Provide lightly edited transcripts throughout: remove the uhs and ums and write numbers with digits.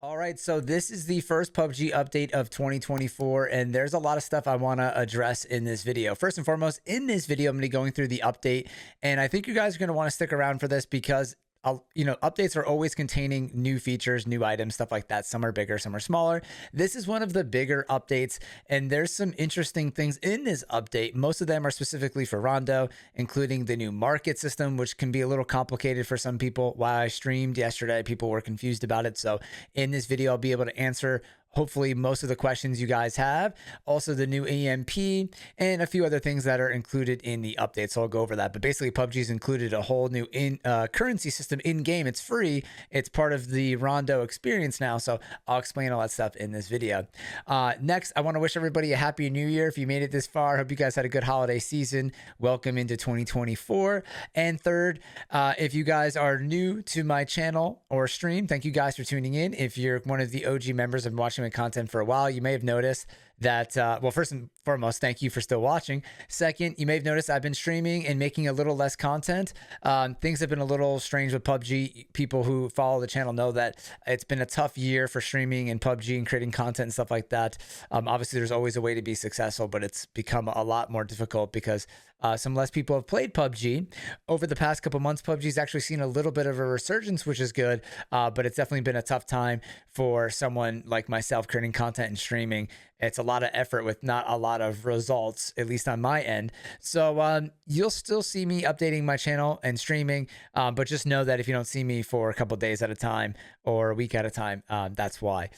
All right, so this is the first PUBG update of 2024, and there's a lot of stuff I want to address in this video. First and foremost, in this video, I'm going to be going through the update, and I think you guys are going to want to stick around for this because updates are always containing new features, new items, stuff like that. Some are bigger, some are smaller. This is one of the bigger updates, and there's some interesting things in this update. Most of them are specifically for Rondo, including the new market system, which can be a little complicated for some people. While I streamed yesterday, people were confused about it. So in this video, I'll be able to answer hopefully most of the questions you guys have. Also the new EMP and a few other things that are included in the update. So I'll go over that. But basically PUBG's included a whole new currency system in game. It's free. It's part of the Rondo experience now. So I'll explain all that stuff in this video. Next, I want to wish everybody a happy new year. If you made it this far, hope you guys had a good holiday season. Welcome into 2024. And third, if you guys are new to my channel or stream, thank you guys for tuning in. If you're one of the OG members of watching my content for a while, you may have noticed that well, first and foremost, thank you for still watching. Second, you may have noticed I've been streaming and making a little less content. Things have been a little strange with PUBG. People who follow the channel know that it's been a tough year for streaming and PUBG and creating content and stuff like that. Obviously there's always a way to be successful, but it's become a lot more difficult because some less people have played PUBG. Over the past couple months, PUBG's actually seen a little bit of a resurgence, which is good, but it's definitely been a tough time for someone like myself creating content and streaming. It's a lot of effort with not a lot of results, at least on my end. So you'll still see me updating my channel and streaming, but just know that if you don't see me for a couple days at a time or a week at a time, that's why.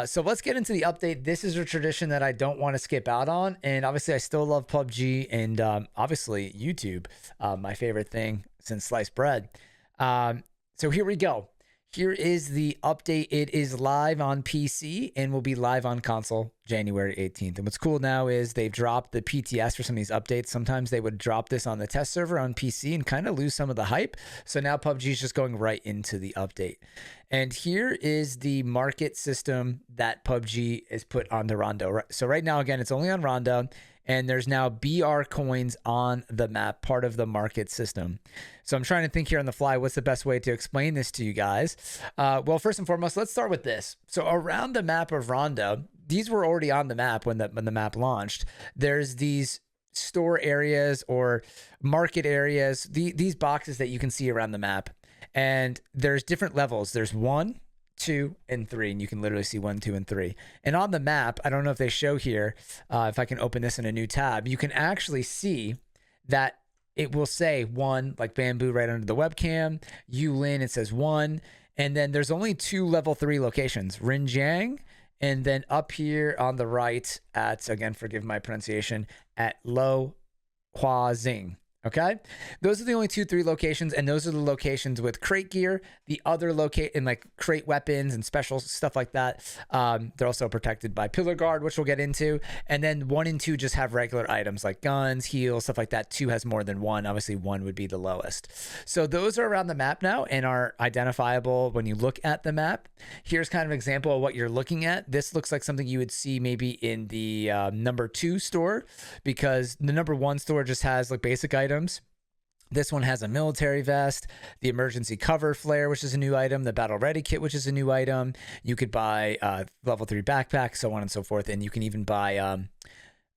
So let's get into the update. This is a tradition that I don't want to skip out on. And obviously I still love PUBG and obviously YouTube, my favorite thing since sliced bread. So here we go. Here is the update. It is live on PC and will be live on console January 18th. And what's cool now is they've dropped the PTS for some of these updates. Sometimes they would drop this on the test server on PC and kind of lose some of the hype. So now PUBG is just going right into the update. And here is the market system that PUBG is put on the Rondo. So right now, again, it's only on Rondo. And there's now BR coins on the map, part of the market system. So I'm trying to think here on the fly, what's the best way to explain this to you guys? Well, first and foremost, let's start with this. So around the map of Rondo, these were already on the map when the map launched. There's these store areas or market areas, these boxes that you can see around the map. And there's different levels. There's 1, 2, and 3, and you can literally see 1, 2, and 3. And on the map, I don't know if they show here, if I can open this in a new tab, you can actually see that it will say 1, like bamboo right under the webcam. Yulin, it says 1. And then there's only 2 level 3 locations, Rinjiang, and then up here on the right at, again, forgive my pronunciation, at Lo Huazing. Okay, those are the only 2-3 locations, and those are the locations with crate gear. The other locate in like crate weapons and special stuff like that. They're also protected by pillar guard, which we'll get into. And then 1 and 2 just have regular items like guns, heals, stuff like that. 2 has more than 1. Obviously, 1 would be the lowest. So those are around the map now and are identifiable when you look at the map. Here's kind of an example of what you're looking at. This looks like something you would see maybe in the number 2 store, because the number 1 store just has like basic items. This one has a military vest, the emergency cover flare, which is a new item, the battle ready kit, which is a new item. You could buy level 3 backpack, so on and so forth. And you can even buy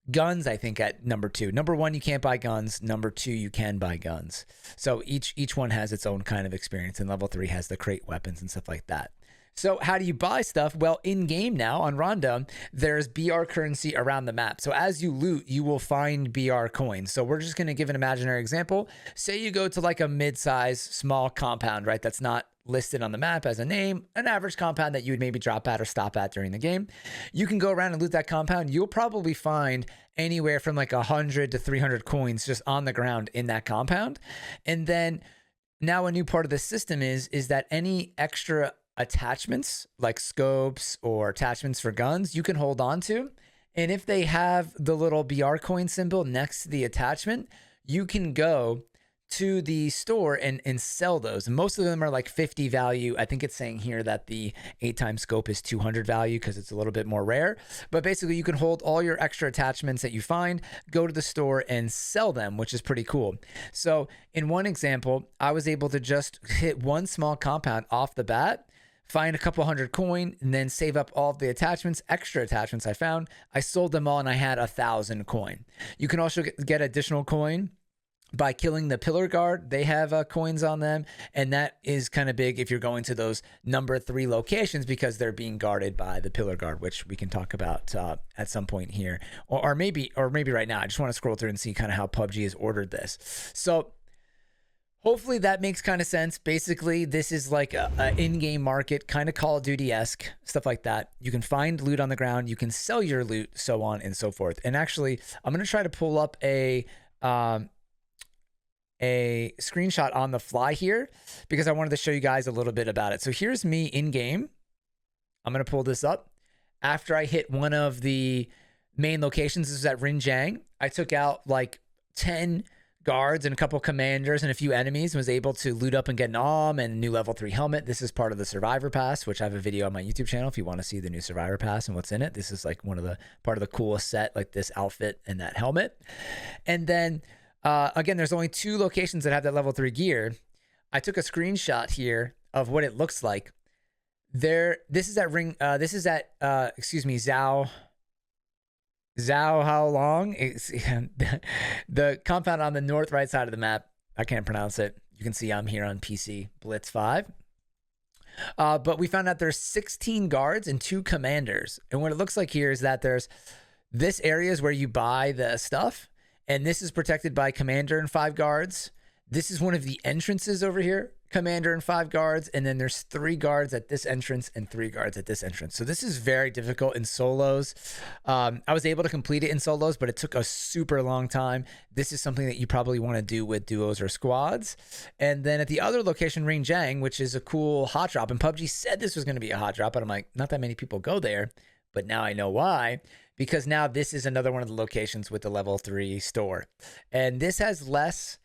guns, I think, at number 2. Number 1, you can't buy guns. Number 2, you can buy guns. So each one has its own kind of experience, and level 3 has the crate weapons and stuff like that. So how do you buy stuff? Well, in game now on Rondo, there's BR currency around the map. So as you loot, you will find BR coins. So we're just going to give an imaginary example. Say you go to like a mid-size small compound, right? That's not listed on the map as a name, an average compound that you would maybe drop at or stop at during the game. You can go around and loot that compound. You'll probably find anywhere from like 100 to 300 coins just on the ground in that compound. And then now a new part of the system is that any extra attachments like scopes or attachments for guns you can hold on to, and if they have the little BR coin symbol next to the attachment, you can go to the store and sell those. Most of them are like 50 value. I think it's saying here that the 8x scope is 200 value because it's a little bit more rare. But basically you can hold all your extra attachments that you find, go to the store and sell them, which is pretty cool. So in one example, I was able to just hit one small compound off the bat, find a couple hundred coin, and then save up all of the attachments, extra attachments I found. I sold them all and I had 1,000 coin. You can also get additional coin by killing the pillar guard. They have coins on them, and that is kind of big if you're going to those number 3 locations, because they're being guarded by the pillar guard, which we can talk about at some point here, or maybe right now. I just want to scroll through and see kind of how PUBG has ordered this. So hopefully that makes kind of sense. Basically, this is like a in-game market, kind of Call of Duty-esque, stuff like that. You can find loot on the ground, you can sell your loot, so on and so forth. And actually, I'm going to try to pull up a screenshot on the fly here, because I wanted to show you guys a little bit about it. So here's me in game. I'm going to pull this up. After I hit one of the main locations, this is at Rinjang, I took out like 10 guards and a couple commanders and a few enemies, and was able to loot up and get an ARM and a new level 3 helmet. This is part of the Survivor Pass, which I have a video on my YouTube channel if you want to see the new Survivor Pass and what's in it. This is like part of the coolest set, like this outfit and that helmet. And then again, there's only 2 locations that have that level 3 gear. I took a screenshot here of what it looks like. This is at Zhao How Long. It's the compound on the north right side of the map. I can't pronounce it. You can see I'm here on PC, Blitz 5. But we found out there's 16 guards and 2 commanders. And what it looks like here is that there's this area is where you buy the stuff. And this is protected by commander and 5 guards. This is one of the entrances over here, commander and 5 guards. And then there's 3 guards at this entrance and 3 guards at this entrance. So this is very difficult in solos. I was able to complete it in solos, but it took a super long time. This is something that you probably want to do with duos or squads. And then at the other location, Rinjang, which is a cool hot drop. And PUBG said this was going to be a hot drop, but I'm like, not that many people go there. But now I know why. Because now this is another one of the locations with the level 3 store. And this has less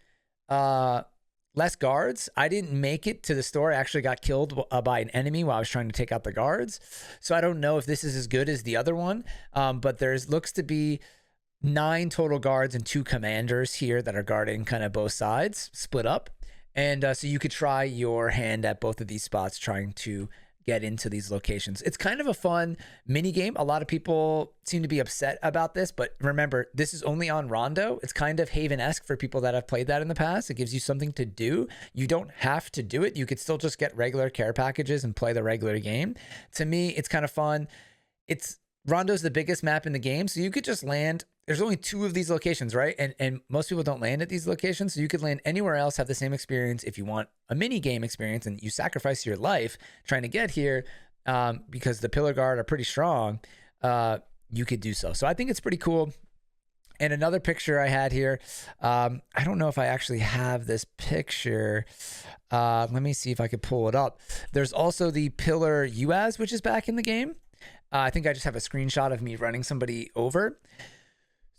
guards. I didn't make it to the store. I actually got killed by an enemy while I was trying to take out the guards. So I don't know if this is as good as the other one. But looks to be 9 total guards and 2 commanders here that are guarding kind of both sides, split up. And so you could try your hand at both of these spots trying to get into these locations. It's kind of a fun mini game. A lot of people seem to be upset about this, but remember, this is only on Rondo. It's kind of Haven-esque for people that have played that in the past. It gives you something to do. You don't have to do it. You could still just get regular care packages and play the regular game. To me, it's kind of fun. Rondo's the biggest map in the game, so you could just land. There's only 2 of these locations, right? And most people don't land at these locations, so you could land anywhere else, have the same experience. If you want a mini game experience and you sacrifice your life trying to get here because the pillar guard are pretty strong, you could do so. So I think it's pretty cool. And another picture I had here, I don't know if I actually have this picture. Let me see if I could pull it up. There's also the pillar UAZ, which is back in the game. I think I just have a screenshot of me running somebody over.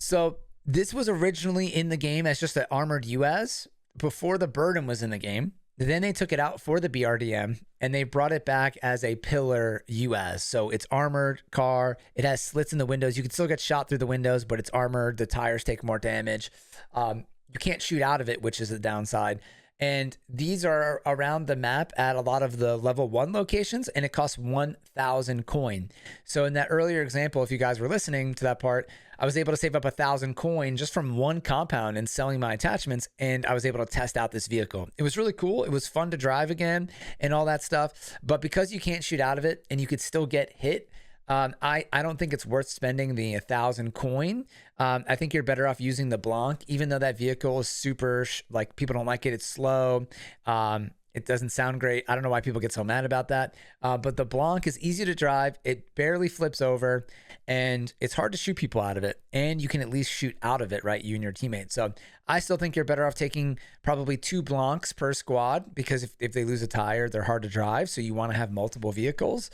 So this was originally in the game as just an armored UAZ before the Burden was in the game. Then they took it out for the BRDM and they brought it back as a pillar UAZ. So it's armored car. It has slits in the windows. You can still get shot through the windows, but it's armored. The tires take more damage. You can't shoot out of it, which is the downside. And these are around the map at a lot of the level 1 locations, and it costs 1,000 coin. So in that earlier example, if you guys were listening to that part, I was able to save up 1,000 coin just from one compound and selling my attachments, and I was able to test out this vehicle. It was really cool. It was fun to drive again and all that stuff. But because you can't shoot out of it and you could still get hit, I don't think it's worth spending the 1,000 coin. I think you're better off using the Blanc, even though that vehicle is super, like people don't like it. It's slow. It doesn't sound great. I don't know why people get so mad about that. But the Blanc is easy to drive. It barely flips over and it's hard to shoot people out of it. And you can at least shoot out of it, right? You and your teammates. So I still think you're better off taking probably 2 Blancs per squad, because if they lose a tire, they're hard to drive. So you want to have multiple vehicles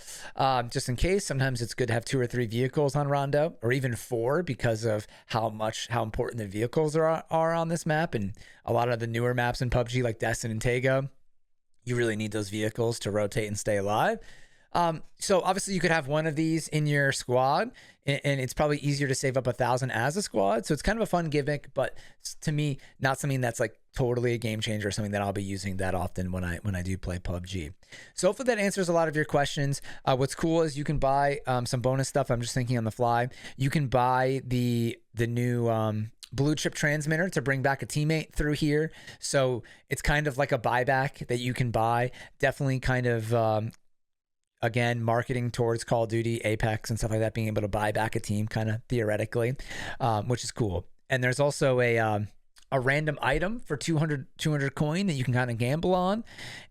just in case. Sometimes it's good to have 2 or 3 vehicles on Rondo, or even 4, because of how important the vehicles are on this map. And a lot of the newer maps in PUBG like Destin and Tago, you really need those vehicles to rotate and stay alive. So obviously you could have one of these in your squad, and it's probably easier to save up 1,000 as a squad. So it's kind of a fun gimmick, but to me, not something that's like totally a game changer, something that I'll be using that often when I do play PUBG. So hopefully that answers a lot of your questions. What's cool is you can buy some bonus stuff. I'm just thinking on the fly. You can buy the new blue chip transmitter to bring back a teammate through here. So it's kind of like a buyback that you can buy. Definitely kind of again, marketing towards Call of Duty, Apex, and stuff like that, being able to buy back a team kind of theoretically, which is cool. And there's also a random item for 200 coin that you can kind of gamble on.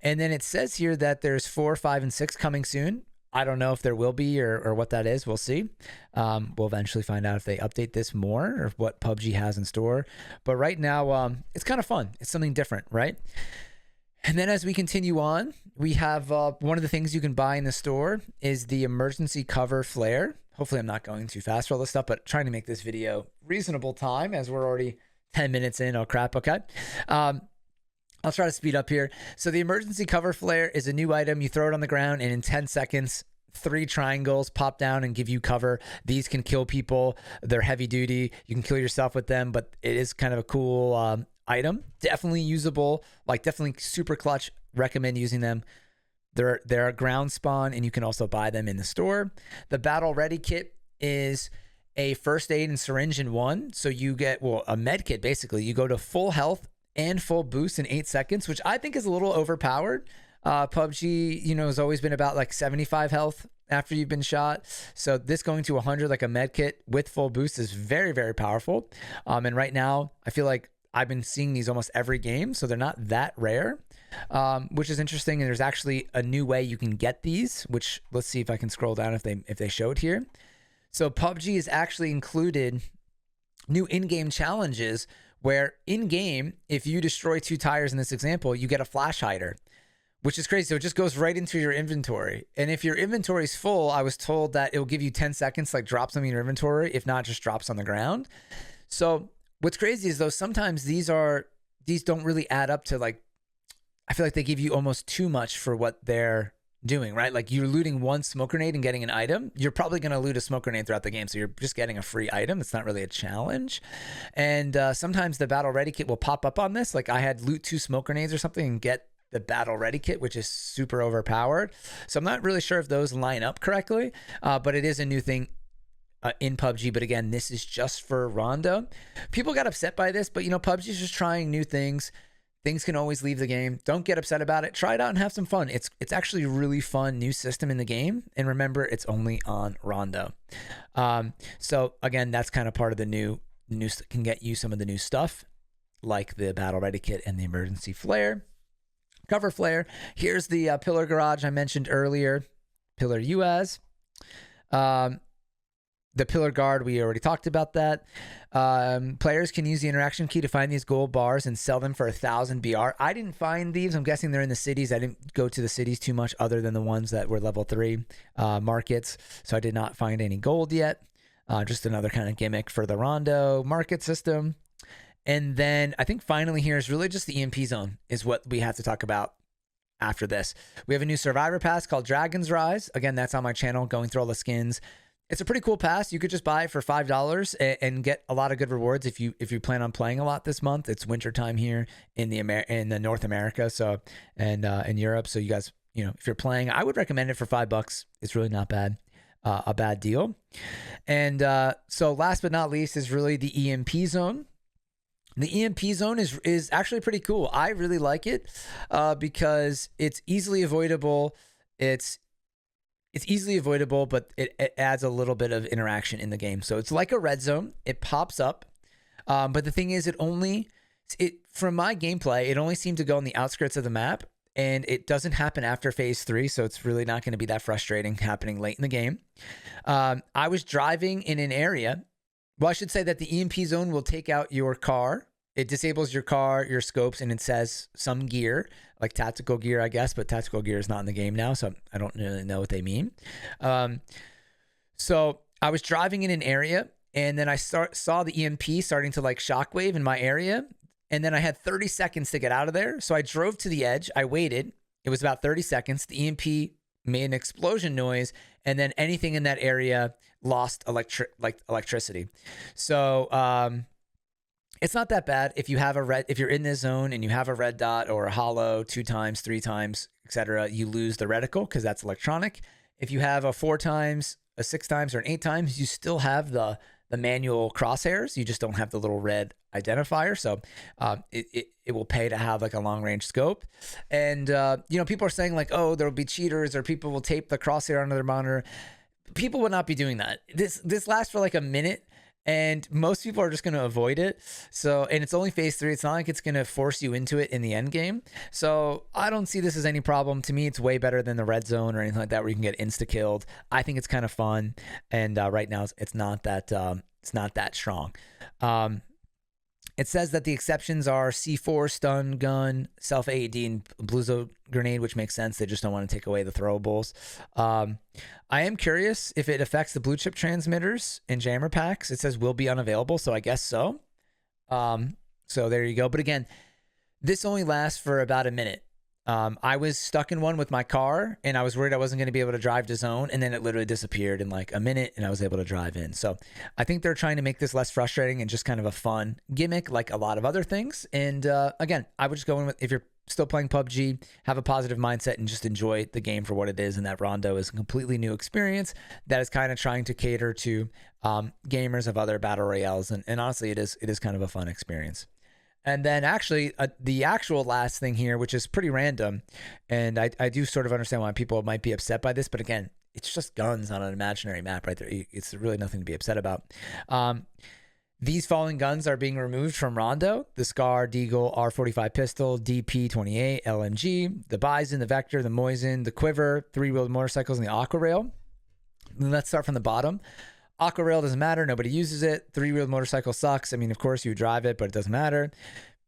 And then it says here that there's 4, 5, and 6 coming soon. I don't know if there will be or what that is. We'll see. We'll eventually find out if they update this more or what PUBG has in store. But right now, it's kind of fun. It's something different, right? And then as we continue on, we have one of the things you can buy in the store is the emergency cover flare. Hopefully I'm not going too fast for all this stuff, but trying to make this video reasonable time as we're already 10 minutes in. Oh, crap. Okay. I'll try to speed up here. So the emergency cover flare is a new item. You throw it on the ground and in 10 seconds, 3 triangles pop down and give you cover. These can kill people. They're heavy duty. You can kill yourself with them, but it is kind of a cool item. Definitely usable, like definitely super clutch. Recommend using them. They're a ground spawn and you can also buy them in the store. The battle ready kit is a first aid and syringe in one. So you get, well, a med kit basically. You go to full health and full boost in 8 seconds, which I think is a little overpowered. PUBG, you know, has always been about like 75 health after you've been shot. So this going to 100 like a med kit with full boost is very, very powerful. And right now I feel like I've been seeing these almost every game, so they're not that rare, which is interesting. And there's actually a new way you can get these, which let's see if I can scroll down if they show it here. So PUBG has actually included new in-game challenges where in-game, if you destroy 2 tires in this example, you get a flash hider, which is crazy. So it just goes right into your inventory. And if your inventory is full, I was told that it'll give you 10 seconds to like drop something in your inventory. If not, just drops on the ground. So what's crazy is though, sometimes these don't really add up to like, I feel like they give you almost too much for what they're doing, right? Like you're looting 1 smoke grenade and getting an item. You're probably going to loot a smoke grenade throughout the game. So you're just getting a free item. It's not really a challenge. And sometimes the battle ready kit will pop up on this. Like I had loot 2 smoke grenades or something and get the battle ready kit, which is super overpowered. So I'm not really sure if those line up correctly, but it is a new thing in PUBG. But again, this is just for Rondo. People got upset by this, but you know, PUBG is just trying new things. Things can always leave the game. Don't get upset about it. Try it out and have some fun. It's actually a really fun new system in the game. And remember, it's only on Rondo. So again, that's kind of part of the new can get you some of the new stuff like the battle ready kit and the emergency flare, cover flare. Here's the pillar garage I mentioned earlier, pillar UAZ. The pillar guard, we already talked about that. Players can use the interaction key to find these gold bars and sell them for 1,000 BR. I didn't find these. I'm guessing they're in the cities. I didn't go to the cities too much other than the ones that were level 3 markets. So I did not find any gold yet. Just another kind of gimmick for the Rondo market system. And then I think finally here is really just the EMP zone is what we have to talk about after this. We have a new survivor pass called Dragon's Rise. Again, that's on my channel, going through all the skins. It's a pretty cool pass. You could just buy it for $5 and get a lot of good rewards if you plan on playing a lot this month. It's wintertime here in the North America, so and in Europe. So you guys, you know, if you're playing, I would recommend it for $5. It's really not bad, a bad deal. And so last but not least is really the EMP zone. The EMP zone is actually pretty cool. I really like it because it's easily avoidable. It's easily avoidable, but it adds a little bit of interaction in the game. So it's like a red zone. It pops up. But the thing is, from my gameplay, it only seemed to go on the outskirts of the map, and it doesn't happen after phase 3. So it's really not going to be that frustrating happening late in the game. I was driving in an area. Well, I should say that the EMP zone will take out your car. It disables your car, your scopes, and it says some gear, like tactical gear, I guess, but tactical gear is not in the game now, so I don't really know what they mean. So I was driving in an area, and then I saw the EMP starting to like shockwave in my area, and then I had 30 seconds to get out of there. So I drove to the edge. I waited. It was about 30 seconds. The EMP made an explosion noise, and then anything in that area lost electricity. So It's not that bad if you have if you're in this zone and you have a red dot or a hollow 2 times, 3 times, etc. You lose the reticle because that's electronic. If you have a 4 times, a 6 times, or an 8 times, you still have the manual crosshairs. You just don't have the little red identifier. So it will pay to have like a long range scope. And you know, people are saying like, oh, there will be cheaters or people will tape the crosshair onto their monitor. People would not be doing that. This lasts for like a minute. And most people are just going to avoid it. So, and it's only phase 3. It's not like it's going to force you into it in the end game. So I don't see this as any problem. To me, it's way better than the red zone or anything like that where you can get insta-killed. I think it's kind of fun. And right now it's not that strong. It says that the exceptions are C4, stun gun, self-AED, and Bluzo grenade, which makes sense. They just don't want to take away the throwables. I am curious if it affects the blue chip transmitters and jammer packs. It says will be unavailable, so I guess so. So there you go. But again, this only lasts for about a minute. I was stuck in one with my car and I was worried I wasn't going to be able to drive to zone, and then it literally disappeared in like a minute and I was able to drive in. So I think they're trying to make this less frustrating and just kind of a fun gimmick like a lot of other things. And again, I would just go in with, if you're still playing PUBG, have a positive mindset and just enjoy the game for what it is. And that Rondo is a completely new experience that is kind of trying to cater to gamers of other battle royales. And honestly, it is kind of a fun experience. And then actually the actual last thing here, which is pretty random, and I do sort of understand why people might be upset by this, but again, it's just guns on an imaginary map right there. It's really nothing to be upset about. These following guns are being removed from Rondo: the Scar, Deagle, R45 pistol, DP28, LMG, the Bison, the Vector, the Mosin, the Quiver, 3-wheeled motorcycles, and the Aqua Rail. Let's start from the bottom. Aqua Rail doesn't matter. Nobody uses it. 3-wheeled motorcycle sucks. I mean, of course, you drive it, but it doesn't matter.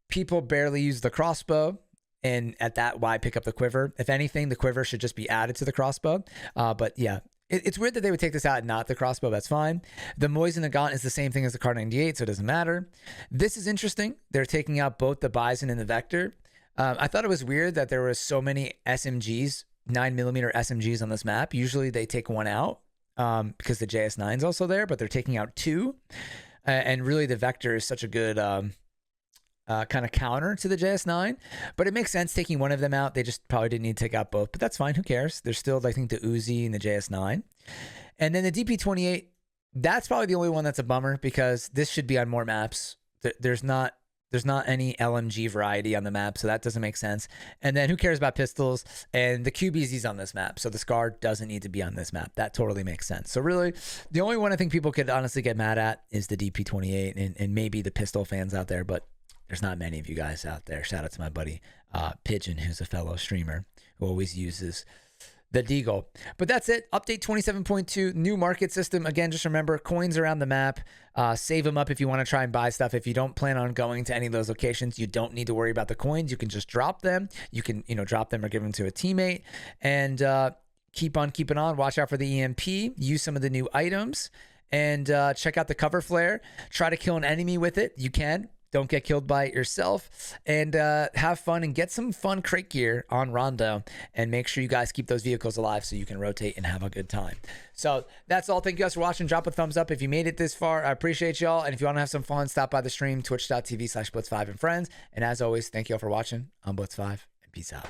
People barely use the crossbow. And at that, why pick up the Quiver? If anything, the Quiver should just be added to the crossbow. But yeah, it's weird that they would take this out and not the crossbow. That's fine. The Mosin and Gaunt is the same thing as the Kar 98, so it doesn't matter. This is interesting. They're taking out both the Bison and the Vector. I thought it was weird that there were so many SMGs, 9mm SMGs on this map. Usually they take one out. Because the JS9 is also there, but they're taking out 2. And really the Vector is such a good kind of counter to the JS9. But it makes sense taking one of them out. They just probably didn't need to take out both, but that's fine. Who cares? There's still, I think, the Uzi and the JS9. And then the DP28, that's probably the only one that's a bummer because this should be on more maps. There's not any LMG variety on the map, so that doesn't make sense. And then who cares about pistols? And the QBZ's on this map, so the Scar doesn't need to be on this map. That totally makes sense. So really, the only one I think people could honestly get mad at is the DP28 and maybe the pistol fans out there, but there's not many of you guys out there. Shout out to my buddy Pigeon, who's a fellow streamer who always uses the Deagle. But that's it. Update 27.2, new market system. Again, just remember, coins around the map. Save them up if you want to try and buy stuff. If you don't plan on going to any of those locations, you don't need to worry about the coins. You can just drop them. You can, drop them or give them to a teammate. And keep on keeping on. Watch out for the EMP. Use some of the new items. And check out the cover flare. Try to kill an enemy with it. You can. Don't get killed by it yourself, and have fun and get some fun crate gear on Rondo, and make sure you guys keep those vehicles alive so you can rotate and have a good time. So that's all. Thank you guys for watching. Drop a thumbs up if you made it this far. I appreciate y'all. And if you want to have some fun, stop by the stream, twitch.tv/Blitz5 and friends. And as always, thank you all for watching. I'm Blitz5 and peace out.